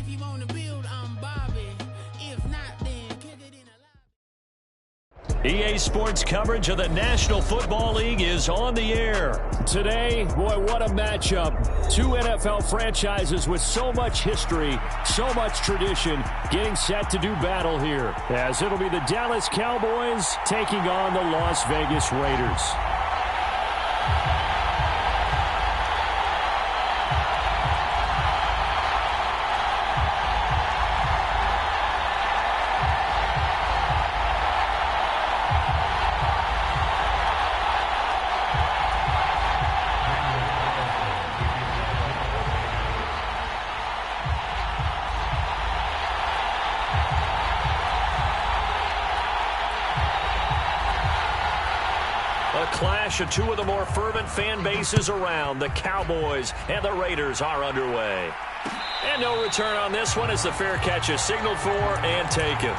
If you want to build, I'm Bobby. If not, then kick it in a lobby. EA Sports coverage of the National Football League is on the air. Today, boy, what a matchup. Two NFL franchises with so much history, so much tradition, getting set to do battle here, as it'll be the Dallas Cowboys taking on the Las Vegas Raiders. Clash of two of the more fervent fan bases around. The Cowboys and the Raiders are underway. And no return on this one as the fair catch is signaled for and taken.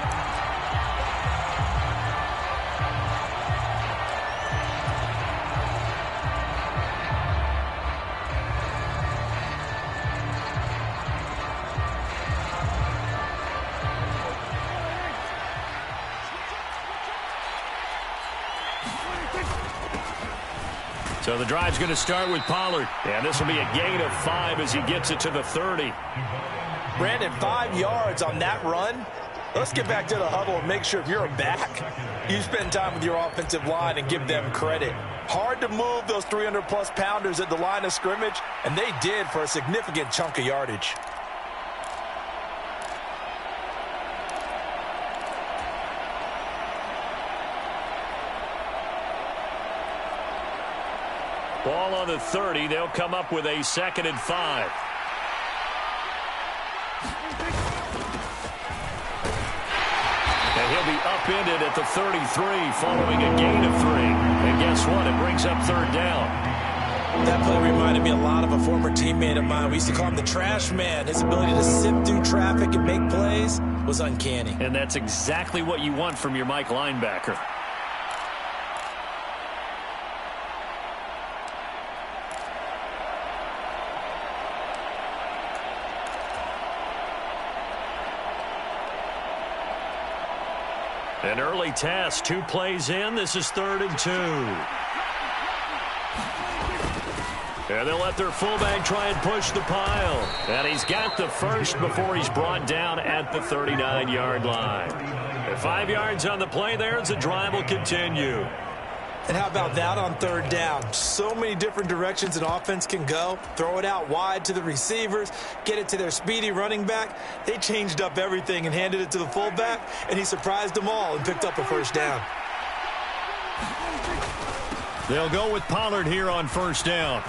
So the drive's going to start with Pollard. And this will be a gain of 5 as he gets it to the 30. Brandon, 5 yards on that run. Let's get back to the huddle and make sure if you're a back, you spend time with your offensive line and give them credit. Hard to move those 300-plus pounders at the line of scrimmage, and they did for a significant chunk of yardage. Ball on the 30. They'll come up with a 2nd and 5. And he'll be upended at the 33 following a gain of 3. And guess what? It brings up 3rd down. That play reminded me a lot of a former teammate of mine. We used to call him the trash man. His ability to sift through traffic and make plays was uncanny. And that's exactly what you want from your Mike linebacker. An early test, 2 plays in. This is 3rd and 2. And they'll let their fullback try and push the pile. And he's got the first before he's brought down at the 39-yard line. And 5 yards on the play there as the drive will continue. And how about that on 3rd down? So many different directions an offense can go. Throw it out wide to the receivers, get it to their speedy running back. They changed up everything and handed it to the fullback, and he surprised them all and picked up a 1st down. They'll go with Pollard here on 1st down.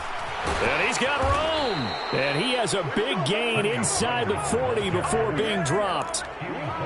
And he's got room. And he has a big gain inside the 40 before being dropped.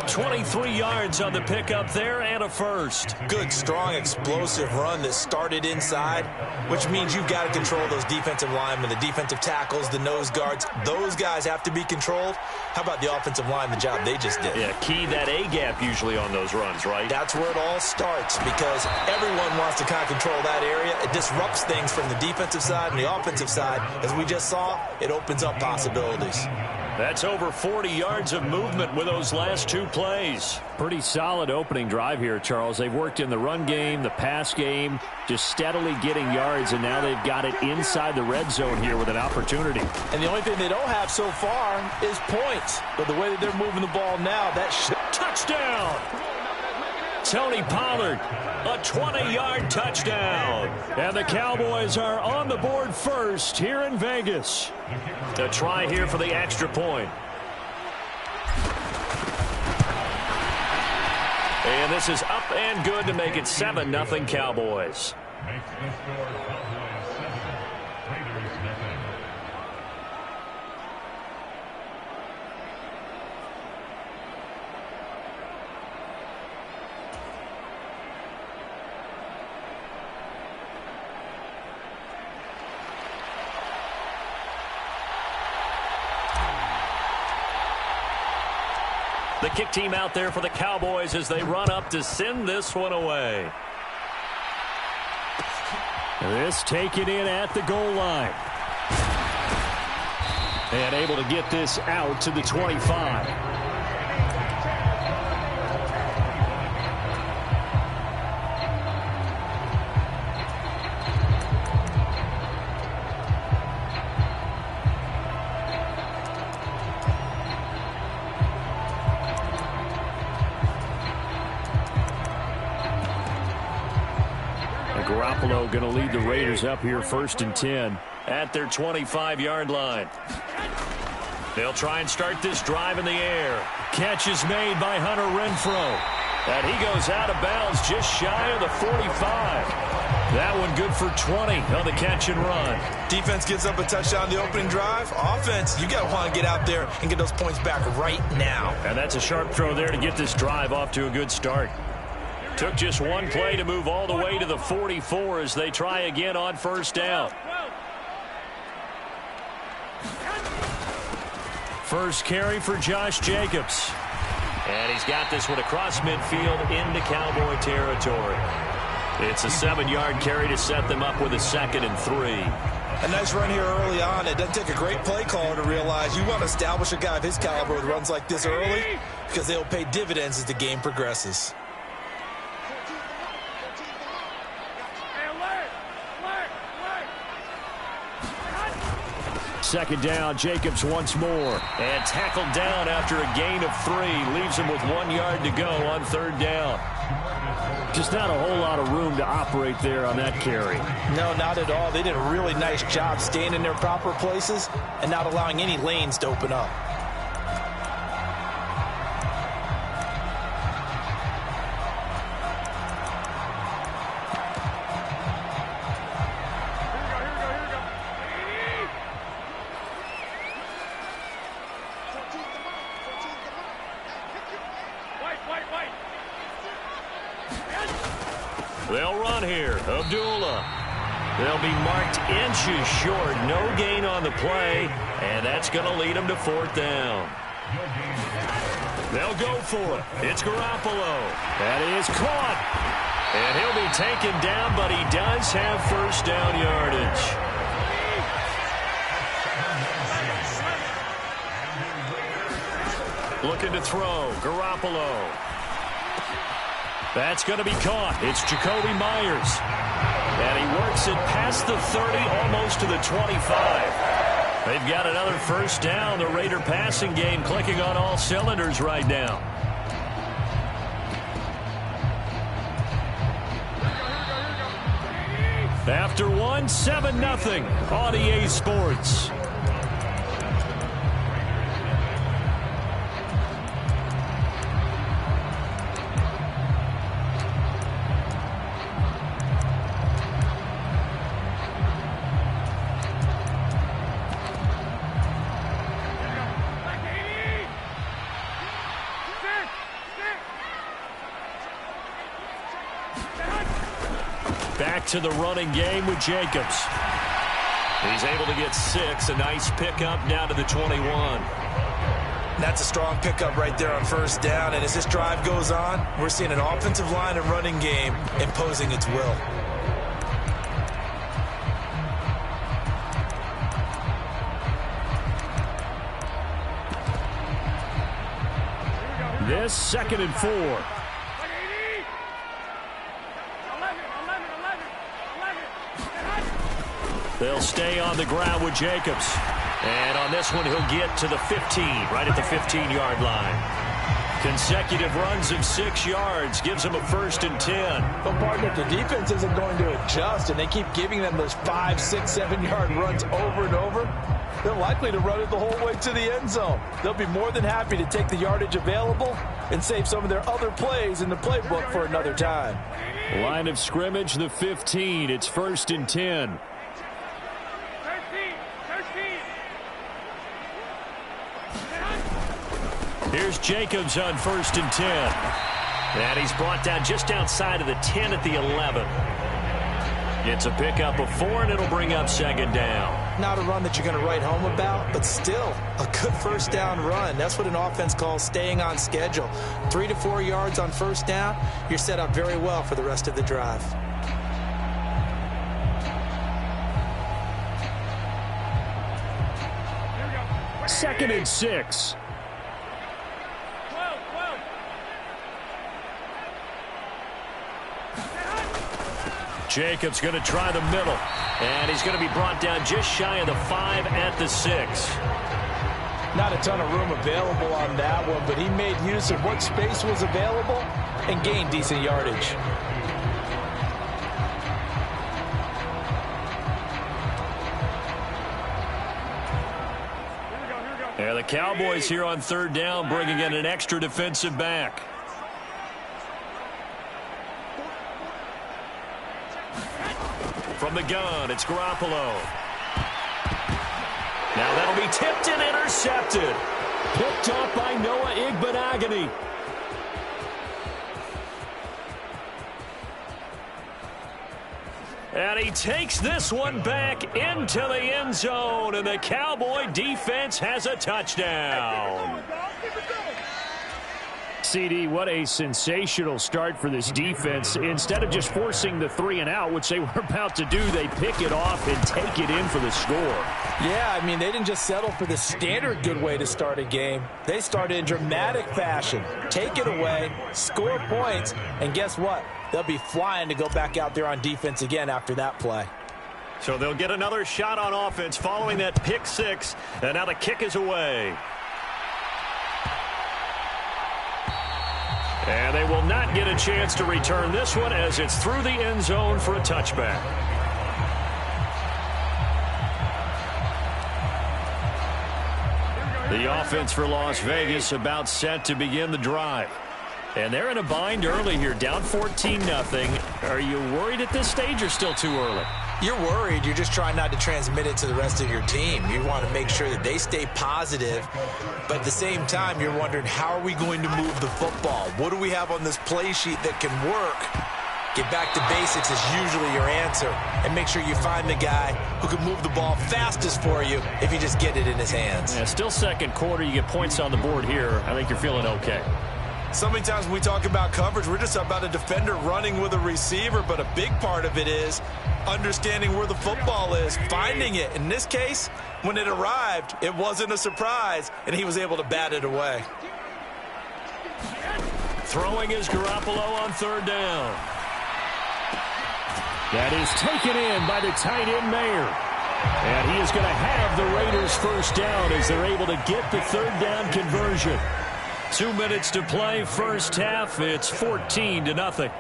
23 yards on the pickup there and a 1st. Good, strong, explosive run that started inside, which means you've got to control those defensive linemen, the defensive tackles, the nose guards. Those guys have to be controlled. How about the offensive line, the job they just did? Yeah, key that A-gap usually on those runs, right? That's where it all starts because everyone wants to kind of control that area. It disrupts things from the defensive side and the offensive side. As we just saw, it opens up possibilities. That's over 40 yards of movement with those last 2 plays. Pretty solid opening drive here, Charles. They've worked in the run game, the pass game, just steadily getting yards, and now they've got it inside the red zone here with an opportunity. And the only thing they don't have so far is points. But the way that they're moving the ball now, that should... Touchdown! Tony Pollard, a 20-yard touchdown. And the Cowboys are on the board first here in Vegas. A try here for the extra point. And this is up and good to make it 7-0 Cowboys. The kick team out there for the Cowboys as they run up to send this one away. This taken in at the goal line. And able to get this out to the 25. Garoppolo going to lead the Raiders up here 1st and 10 at their 25-yard line. They'll try and start this drive in the air. Catch is made by Hunter Renfrow. And he goes out of bounds just shy of the 45. That one good for 20 on the catch and run. Defense gives up a touchdown the opening drive. Offense, you got to want to get out there and get those points back right now. And that's a sharp throw there to get this drive off to a good start. Took just one play to move all the way to the 44 as they try again on 1st down. First carry for Josh Jacobs. And he's got this one across midfield into Cowboy territory. It's a 7-yard carry to set them up with a 2nd and 3. A nice run here early on. It doesn't take a great play caller to realize you want to establish a guy of his caliber with runs like this early because they'll pay dividends as the game progresses. Second down, Jacobs once more. And tackled down after a gain of 3. Leaves him with 1 yard to go on 3rd down. Just not a whole lot of room to operate there on that carry. No, not at all. They did a really nice job staying in their proper places and not allowing any lanes to open up. They'll run here. Abdullah. They'll be marked inches short. No gain on the play, and that's going to lead them to 4th down. They'll go for it. It's Garoppolo. That is caught. And he'll be taken down, but he does have 1st down yardage. Looking to throw. Garoppolo. That's going to be caught. It's Jacoby Myers. And he works it past the 30, almost to the 25. They've got another 1st down. The Raider passing game clicking on all cylinders right now. After one, 7-0 on EA Sports. Back to the running game with Jacobs. He's able to get 6. A nice pickup down to the 21. That's a strong pickup right there on 1st down. And as this drive goes on, we're seeing an offensive line and running game imposing its will. This 2nd and 4. They'll stay on the ground with Jacobs. And on this one, he'll get to the 15, right at the 15-yard line. Consecutive runs of 6 yards gives them a 1st and 10. But, partner, if the defense isn't going to adjust and they keep giving them those 5, 6, 7-yard runs over and over, they're likely to run it the whole way to the end zone. They'll be more than happy to take the yardage available and save some of their other plays in the playbook for another time. Line of scrimmage, the 15. It's 1st and 10. Here's Jacobs on 1st and 10. And he's brought down just outside of the 10 at the 11. It's a pickup of 4, and it'll bring up 2nd down. Not a run that you're going to write home about, but still a good 1st down run. That's what an offense calls staying on schedule. 3 to 4 yards on 1st down, you're set up very well for the rest of the drive. 2nd and 6. Jacobs going to try the middle, and he's going to be brought down just shy of the 5 at the 6. Not a ton of room available on that one, but he made use of what space was available and gained decent yardage. And the Cowboys here on 3rd down, bringing in an extra defensive back. From the gun, it's Garoppolo. Now that'll be tipped and intercepted. Picked off by Noah Igbenogany. And he takes this one back into the end zone, and the Cowboy defense has a touchdown. CD, what a sensational start for this defense. Instead of just forcing the 3 and out, which they were about to do, they pick it off and take it in for the score. Yeah, I mean, they didn't just settle for the standard good way to start a game. They started in dramatic fashion. Take it away, score points, and guess what? They'll be flying to go back out there on defense again after that play. So they'll get another shot on offense following that pick 6, and now the kick is away. And they will not get a chance to return this one as it's through the end zone for a touchback. The offense for Las Vegas about set to begin the drive. And they're in a bind early here, down 14-0. Are you worried at this stage or still too early? You're worried. You're just trying not to transmit it to the rest of your team. You want to make sure that they stay positive. But at the same time, you're wondering, how are we going to move the football? What do we have on this play sheet that can work? Get back to basics is usually your answer. And make sure you find the guy who can move the ball fastest for you if you just get it in his hands. Yeah, still second quarter. You get points on the board here. I think you're feeling okay. So many times when we talk about coverage, we're just about a defender running with a receiver, but a big part of it is understanding where the football is, finding it. In this case, when it arrived, it wasn't a surprise, and he was able to bat it away. Throwing is Garoppolo on 3rd down. That is taken in by the tight end Mayer. And he is going to have the Raiders first down as they're able to get the 3rd down conversion. 2 minutes to play, first half. It's 14-0.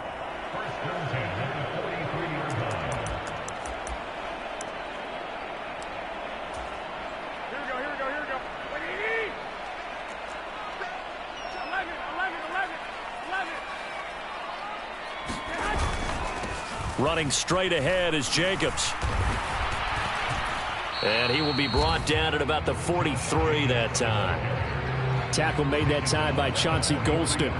Running straight ahead is Jacobs. And he will be brought down at about the 43 that time. Tackle made that time by Chauncey Golston.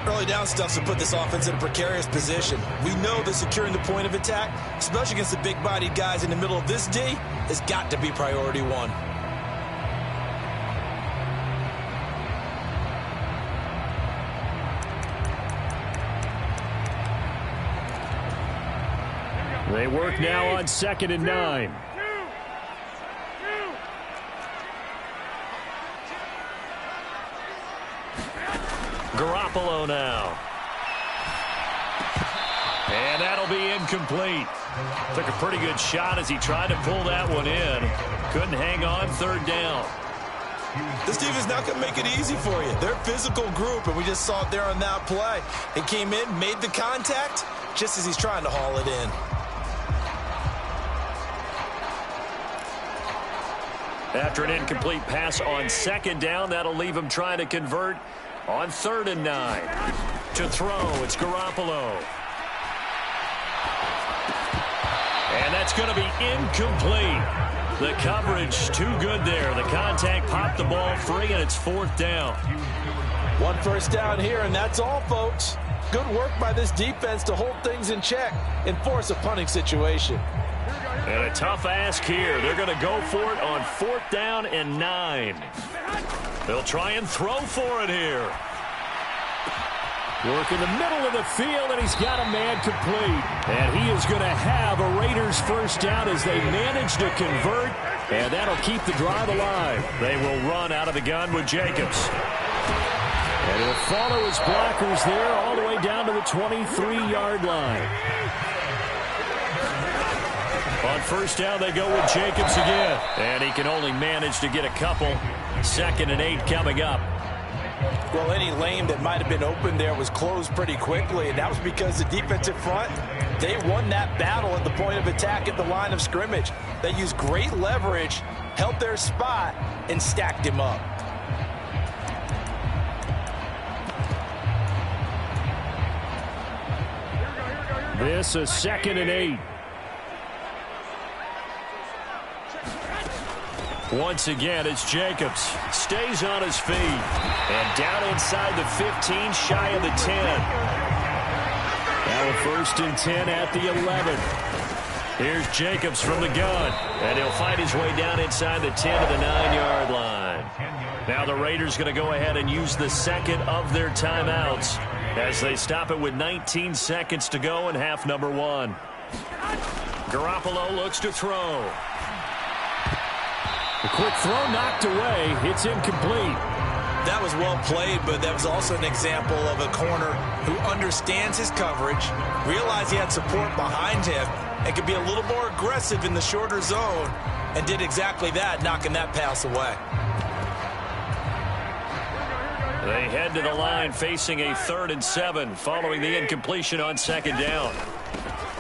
Early down stuff to put this offense in a precarious position. We know that securing the point of attack, especially against the big-bodied guys in the middle of this D, has got to be priority one. They work now on 2nd and 9. Garoppolo now. And that'll be incomplete. Took a pretty good shot as he tried to pull that one in. Couldn't hang on 3rd down. This team is not going to make it easy for you. They're a physical group, and we just saw it there on that play. It came in, made the contact, just as he's trying to haul it in. After an incomplete pass on 2nd down, that'll leave him trying to convert on 3rd and 9. To throw, it's Garoppolo. And that's going to be incomplete. The coverage too good there. The contact popped the ball free, and it's 4th down. 1 first down here, and that's all, folks. Good work by this defense to hold things in check and force a punting situation. And a tough ask here. They're going to go for it on 4th down and 9. They'll try and throw for it here. Work in the middle of the field, and he's got a man complete. And he is going to have a Raiders first down as they manage to convert And that'll keep the drive alive. They will run out of the gun with Jacobs. And he'll follow his blockers there all the way down to the 23-yard line. On first down, they go with Jacobs again. And he can only manage to get a couple. 2nd and 8 coming up. Well, any lane that might have been open there was closed pretty quickly, and that was because the defensive front, they won that battle at the point of attack at the line of scrimmage. They used great leverage, held their spot, and stacked him up. This is 2nd and 8. Once again, it's Jacobs. Stays on his feet. And down inside the 15, shy of the 10. Now a 1st and 10 at the 11. Here's Jacobs from the gun. And he'll fight his way down inside the 10 to the 9-yard line. Now the Raiders going to go ahead and use the 2nd of their timeouts as they stop it with 19 seconds to go in half number 1. Garoppolo looks to throw. A quick throw knocked away. It's incomplete. That was well played, but that was also an example of a corner who understands his coverage, realized he had support behind him, and could be a little more aggressive in the shorter zone, and did exactly that, knocking that pass away. They head to the line facing a 3rd and 7 following the incompletion on 2nd down.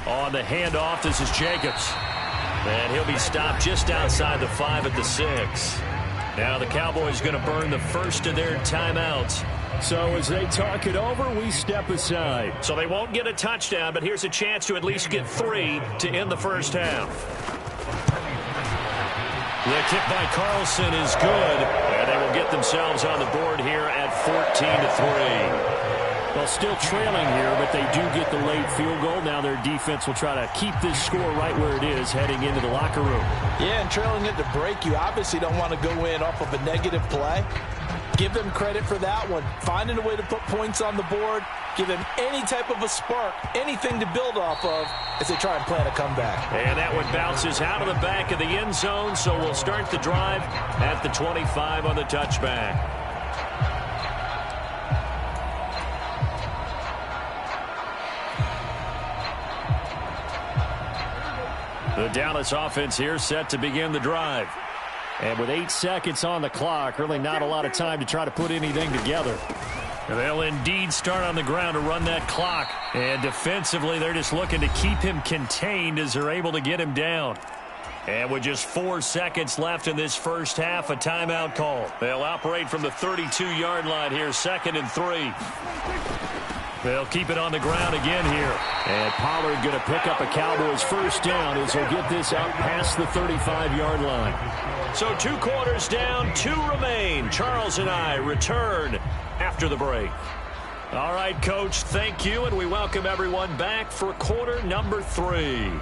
On the handoff, this is Jacobs. And he'll be stopped just outside the 5 at the 6. Now the Cowboys going to burn the first of their timeouts. So as they talk it over, we step aside. So they won't get a touchdown, but here's a chance to at least get 3 to end the first half. The kick by Carlson is good, and they will get themselves on the board here at 14-3. Well, still trailing here, but they do get the late field goal. Now their defense will try to keep this score right where it is heading into the locker room. Yeah, and trailing it to break, you obviously don't want to go in off of a negative play. Give them credit for that one. Finding a way to put points on the board, give them any type of a spark, anything to build off of as they try and plan a comeback. And that one bounces out of the back of the end zone, so we'll start the drive at the 25 on the touchback. The Dallas offense here set to begin the drive. And with 8 seconds on the clock, really not a lot of time to try to put anything together. They'll indeed start on the ground to run that clock. And defensively, they're just looking to keep him contained as they're able to get him down. And with just 4 seconds left in this first half, a timeout call. They'll operate from the 32-yard line here, 2nd and 3. They'll keep it on the ground again here. And Pollard going to pick up a Cowboys first down as he'll get this up past the 35-yard line. So 2 quarters down, 2 remain. Charles and I return after the break. All right, Coach, thank you, and we welcome everyone back for quarter number 3.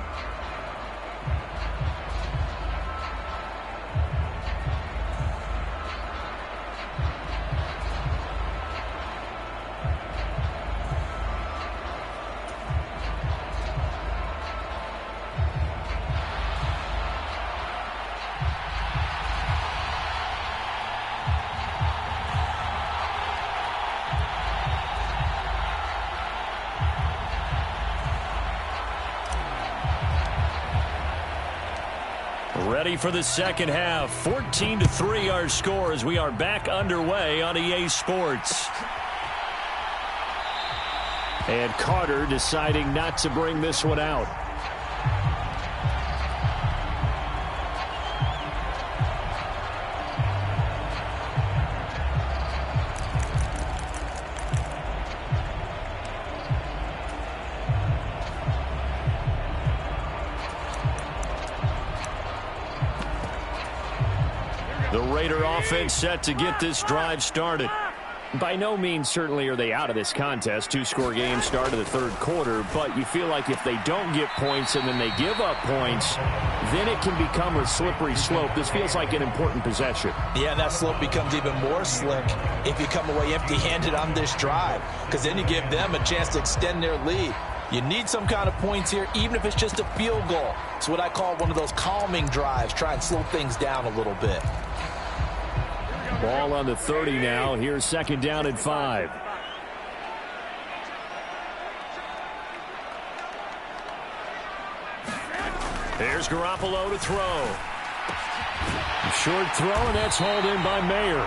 Ready for the second half. 14-3 our score as we are back underway on EA Sports. And Carter deciding not to bring this one out. The Raider offense set to get this drive started. By no means certainly are they out of this contest. 2-score game start of the third quarter, but you feel like if they don't get points and then they give up points, then it can become a slippery slope. This feels like an important possession. Yeah, that slope becomes even more slick if you come away empty-handed on this drive, because then you give them a chance to extend their lead. You need some kind of points here, even if it's just a field goal. It's what I call one of those calming drives. Try and slow things down a little bit. Ball on the 30 now. Here's second down and 5. Here's Garoppolo to throw. Short throw, and that's hauled in by Mayer.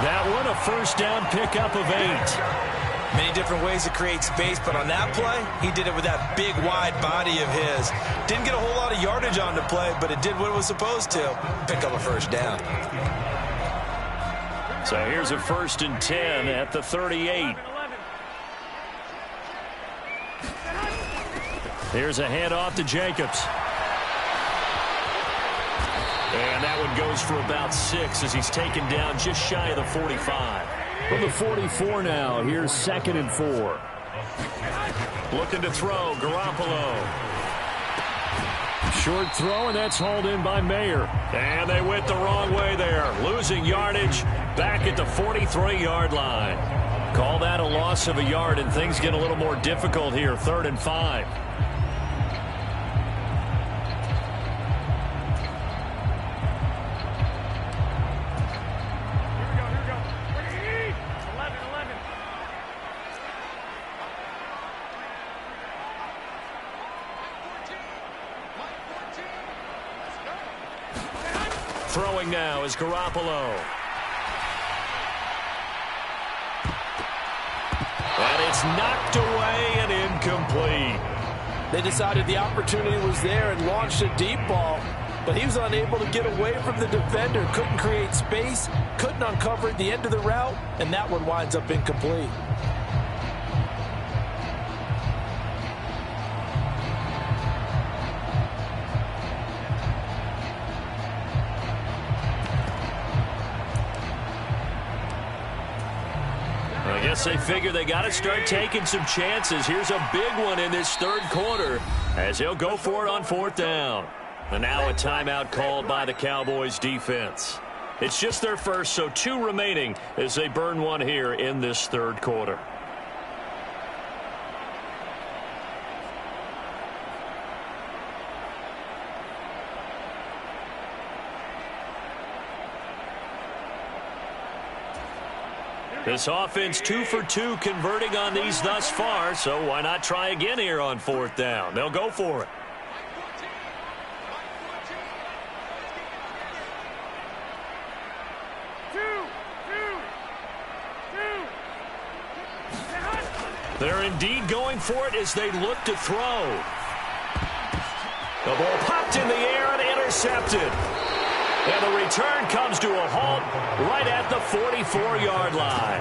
That one, a first down pickup of 8. Many different ways to create space, but on that play, he did it with that big, wide body of his. Didn't get a whole lot of yardage on the play, but it did what it was supposed to. Pick up a first down. So here's a 1st and 10 at the 38. Here's a handoff to Jacobs. And that one goes for about 6 as he's taken down just shy of the 45. From the 44 now, here's 2nd and 4. Looking to throw, Garoppolo. Short throw, and that's hauled in by Mayer. And they went the wrong way there, losing yardage back at the 43-yard line. Call that a loss of a yard, and things get a little more difficult here, 3rd and 5. Throwing now is Garoppolo. And it's knocked away and incomplete. They decided the opportunity was there and launched a deep ball, but he was unable to get away from the defender, couldn't create space, couldn't uncover the end of the route, and that one winds up incomplete. I guess they figure they got to start taking some chances. Here's a big one in this 3rd quarter as he'll go for it on 4th down. And now a timeout called by the Cowboys defense. It's just their first, so 2 remaining as they burn one here in this 3rd quarter. This offense 2 for 2 converting on these thus far, so why not try again here on 4th down? They'll go for it. They're indeed going for it as they look to throw. The ball popped in the air and intercepted. And the return comes to a halt right at the 44-yard line.